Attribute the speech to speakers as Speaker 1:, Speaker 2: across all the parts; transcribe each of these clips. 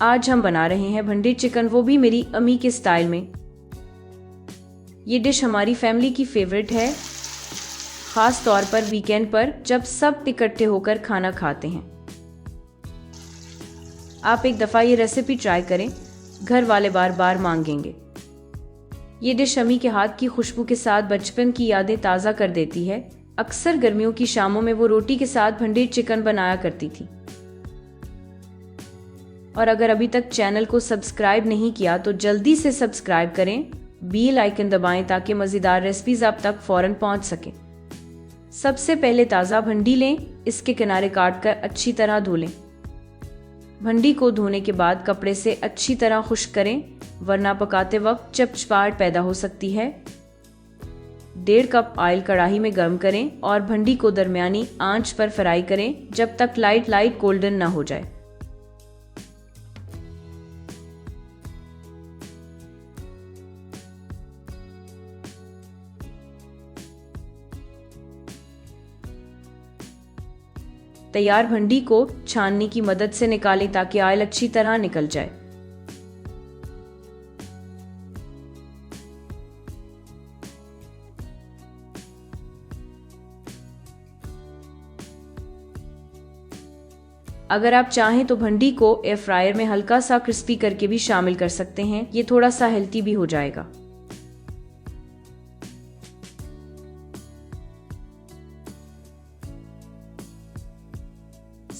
Speaker 1: आज हम बना रहे हैं भंडी चिकन, वो भी मेरी अम्मी के स्टाइल में। ये डिश हमारी फैमिली की फेवरेट है, खास तौर पर वीकेंड पर जब सब इकट्ठे होकर खाना खाते हैं। आप एक दफ़ा ये रेसिपी ट्राई करें, घर वाले बार बार मांगेंगे। ये डिश अम्मी के हाथ की खुशबू के साथ बचपन की यादें ताज़ा कर देती है। अक्सर गर्मियों की शामों में वो रोटी के साथ भंडी चिकन बनाया करती थी। और अगर अभी तक चैनल को सब्सक्राइब नहीं किया तो जल्दी से सब्सक्राइब करें, बेल आइकन दबाएं ताकि मज़ेदार रेसिपीज आप तक फौरन पहुंच सके। सबसे पहले ताज़ा भंडी लें, इसके किनारे काटकर अच्छी तरह धो लें। भंडी को धोने के बाद कपड़े से अच्छी तरह खुश्क करें, वरना पकाते वक्त चिपचिपाहट पैदा हो सकती है। 1.5 कप ऑयल कढ़ाई में गर्म करें और भंडी को दरमियानी आंच पर फ्राई करें जब तक लाइट गोल्डन ना हो जाए। तैयार भंडी को छाननी की मदद से निकालें ताकि ऑयल अच्छी तरह निकल जाए। अगर आप चाहें तो भंडी को एयर फ्रायर में हल्का सा क्रिस्पी करके भी शामिल कर सकते हैं, ये थोड़ा सा हेल्दी भी हो जाएगा।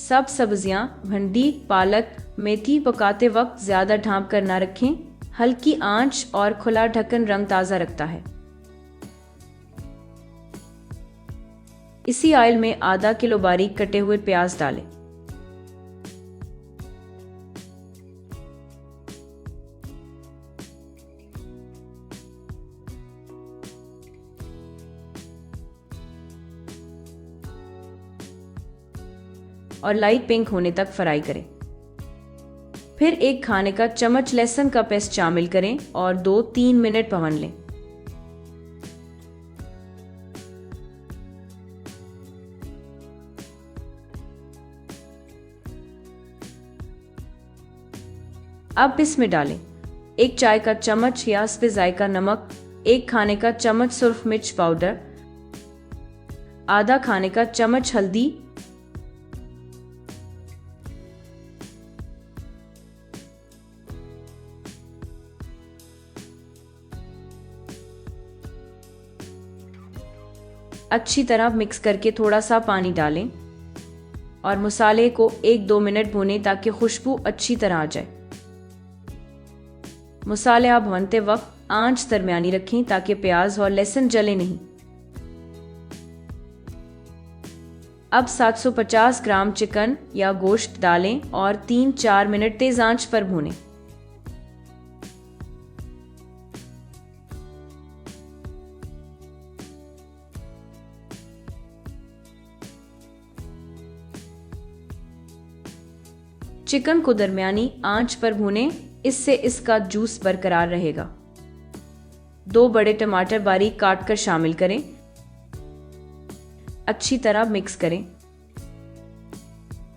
Speaker 1: सब सब्जियां, भंडी, पालक, मेथी पकाते वक्त ज्यादा ढांप कर ना रखें। हल्की आंच और खुला ढक्कन रंग ताज़ा रखता है। इसी ऑयल में आधा किलो बारीक कटे हुए प्याज डालें। और लाइट पिंक होने तक फ्राई करें। फिर 1 खाने का चम्मच लहसुन का पेस्ट शामिल करें और 2-3 मिनट पवन लें। अब इसमें डालें 1 चाय का चम्मच या जायका नमक, 1 खाने का चम्मच सुर्ख मिर्च पाउडर, आधा खाने का चम्मच हल्दी, अच्छी तरह मिक्स करके थोड़ा सा पानी डालें और मसाले को 1-2 मिनट भूनें ताकि खुशबू अच्छी तरह आ जाए। मसाले आप भूनते वक्त आंच दरमियानी रखें ताकि प्याज और लहसुन जले नहीं। अब 750 ग्राम चिकन या गोश्त डालें और 3-4 मिनट तेज आंच पर भूनें। चिकन को दरमियानी आंच पर भूनें, इससे इसका जूस बरकरार रहेगा। 2 बड़े टमाटर बारीक काट कर शामिल करें। अच्छी तरह मिक्स करें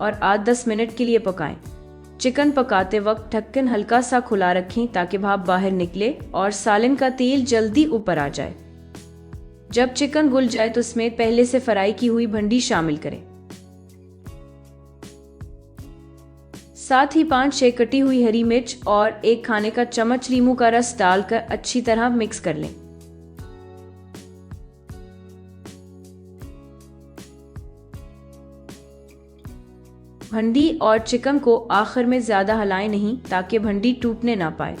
Speaker 1: और 8-10 मिनट के लिए पकाएं। चिकन पकाते वक्त ढक्कन हल्का सा खुला रखें ताकि भाप बाहर निकले और सालन का तेल जल्दी ऊपर आ जाए। जब चिकन घुल जाए तो इसमें पहले से फ्राई की हुई भंडी शामिल करें। साथ ही 5-6 कटी हुई हरी मिर्च और 1 खाने का चम्मच नींबू का रस डालकर अच्छी तरह मिक्स कर लें। भंडी और चिकन को आखिर में ज्यादा हिलाएं नहीं ताकि भंडी टूटने ना पाए।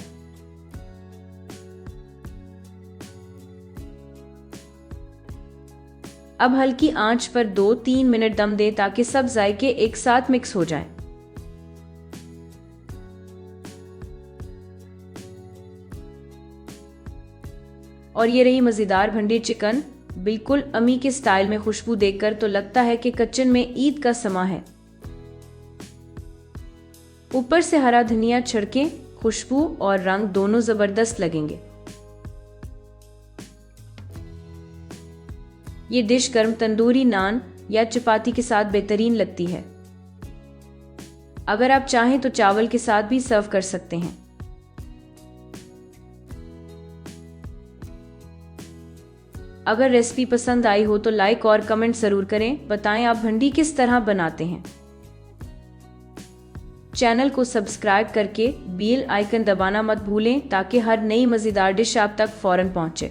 Speaker 1: अब हल्की आंच पर 2-3 मिनट दम दें ताकि सब जायके एक साथ मिक्स हो जाएं। और ये रही मज़ेदार भंडी चिकन, बिल्कुल अम्मी के स्टाइल में। खुशबू देखकर तो लगता है कि किचन में ईद का समा है। ऊपर से हरा धनिया छिड़कें, खुशबू और रंग दोनों जबरदस्त लगेंगे। ये डिश गर्म तंदूरी नान या चपाती के साथ बेहतरीन लगती है। अगर आप चाहें तो चावल के साथ भी सर्व कर सकते हैं। अगर रेसिपी पसंद आई हो तो लाइक और कमेंट जरूर करें, बताएं आप भिंडी किस तरह बनाते हैं। चैनल को सब्सक्राइब करके बेल आइकन दबाना मत भूलें ताकि हर नई मज़ेदार डिश आप तक फौरन पहुंचे।